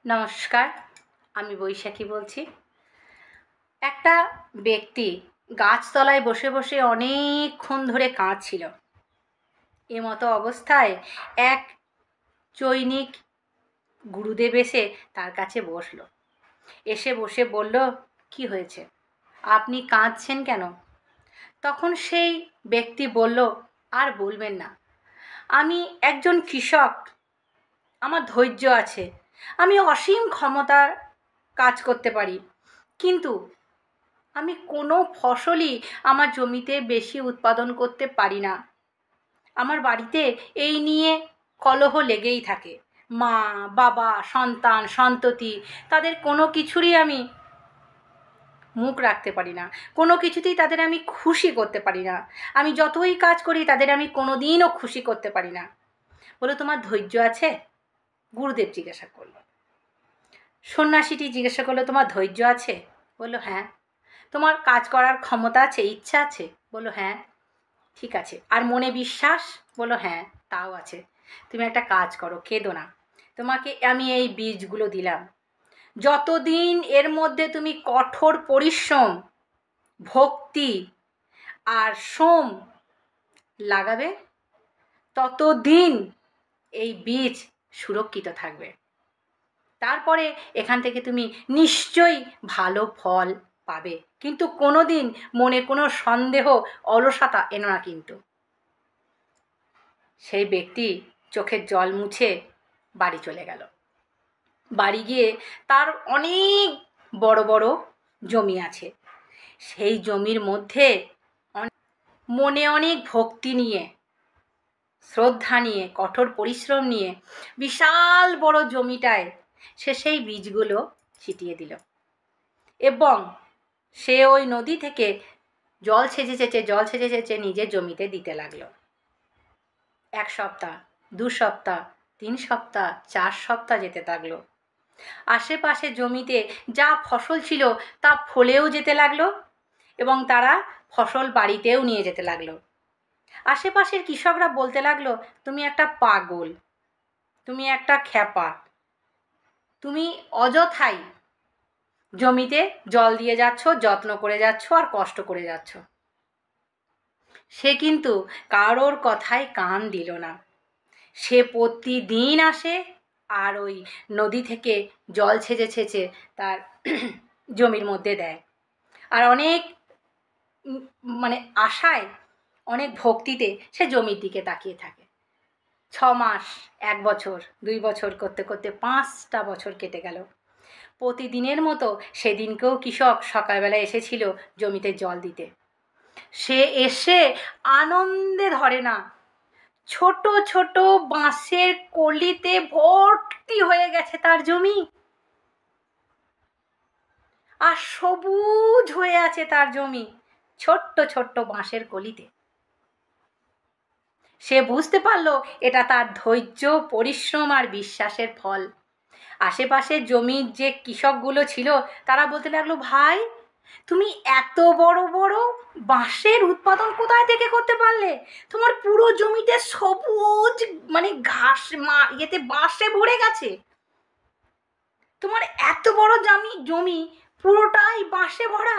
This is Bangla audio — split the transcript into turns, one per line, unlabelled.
নমস্কার, আমি বৈশাখী বলছি। একটা ব্যক্তি গাছতলায় বসে বসে অনেকক্ষণ ধরে কাঁদছিল। এমতো অবস্থায় এক চৈনিক গুরুদেব এসে তার কাছে বসলো। এসে বসে বলল, কি হয়েছে, আপনি কাঁদছেন কেন? তখন সেই ব্যক্তি বলল, আর বলবেন না, আমি একজন কৃষক, আমার ধৈর্য আছে, আমি অসীম ক্ষমতার কাজ করতে পারি, কিন্তু আমি কোনো ফসলই আমার জমিতে বেশি উৎপাদন করতে পারি না। আমার বাড়িতে এই নিয়ে কলহ লেগেই থাকে। মা, বাবা, সন্তান, সন্ততি, তাদের কোনো কিছুরই আমি মুখ রাখতে পারি না, কোনো কিছুতেই তাদের আমি খুশি করতে পারি না। আমি যতই কাজ করি তাদের আমি কোনো দিনও খুশি করতে পারি না। বলে, তোমার ধৈর্য আছে? গুরুদেব জিজ্ঞাসা করলো। সন্ন্যাসীটি জিজ্ঞাসা করলো, তোমার ধৈর্য আছে? বললো, হ্যাঁ। তোমার কাজ করার ক্ষমতা আছে, ইচ্ছা আছে? বললো, হ্যাঁ। ঠিক আছে, আর মনে বিশ্বাস? বললো, হ্যাঁ, তাও আছে। তুমি একটা কাজ করো, কেঁদো না, তোমাকে আমি এই বীজগুলো দিলাম, যতদিন এর মধ্যে তুমি কঠোর পরিশ্রম, ভক্তি আর শ্রম লাগাবে, ততদিন এই বীজ সুরক্ষিত থাকবে। তারপরে এখান থেকে তুমি নিশ্চয়ই ভালো ফল পাবে, কিন্তু কোনোদিন মনে কোনো সন্দেহ, অলসতা এনো না কিন্তু। সেই ব্যক্তি চোখের জল মুছে বাড়ি চলে গেল। বাড়ি গিয়ে তার অনেক বড় বড় জমি আছে। সেই জমির মধ্যে মনে অনেক ভক্তি নিয়ে, শ্রদ্ধা নিয়ে, কঠোর পরিশ্রম নিয়ে বিশাল বড় জমিটায় সে সেই বীজগুলো ছিটিয়ে দিল, এবং সে ওই নদী থেকে জল ছেঁচে নিজের জমিতে দিতে লাগলো। 1 সপ্তাহ, 2 সপ্তাহ, 3 সপ্তাহ, 4 সপ্তাহ যেতে লাগলো। আশেপাশে জমিতে যা ফসল ছিল তা ফলেও যেতে লাগলো, এবং তারা ফসল বাড়িতেও নিয়ে যেতে লাগলো। আশেপাশের কৃষকরা বলতে লাগলো, তুমি একটা পাগল, তুমি একটা খ্যাপা, তুমি অযথাই জমিতে জল দিয়ে যাচ্ছ, যত্ন করে যাচ্ছ আর কষ্ট করে যাচ্ছ। সে কিন্তু কারোর কথায় কান দিল না। সে প্রতিদিন আসে আর ওই নদী থেকে জল ছেঁচে তার জমির মধ্যে দেয়, আর অনেক আশায়, অনেক ভক্তিতে সে জমির দিকে তাকিয়ে থাকে। 6 মাস, 1 বছর, 2 বছর করতে করতে 5টা বছর কেটে গেল। প্রতিদিনের মতো সেদিনকেও কৃষক সকালবেলা এসেছিল জমিতে জল দিতে। সে এসে আনন্দে ধরে না, ছোট ছোট বাঁশের কলিতে ভর্তি হয়ে গেছে তার জমি, আর সবুজ হয়ে আছে তার জমি ছোট্ট ছোট্ট বাঁশের কলিতে। সে বুঝতে পারলো এটা তার ধৈর্য, পরিশ্রম আর বিশ্বাসের ফল। আশেপাশের জমির যে কৃষকগুলো ছিল তারা বলতে লাগলো, ভাই, তুমি এত বড় বড় বাঁশের উৎপাদন কোথায় থেকে করতে পারলে? তোমার পুরো জমিতে সবুজ ঘাস বাঁশে ভরে গেছে। তোমার এত বড় জমি পুরোটাই বাঁশে ভরা,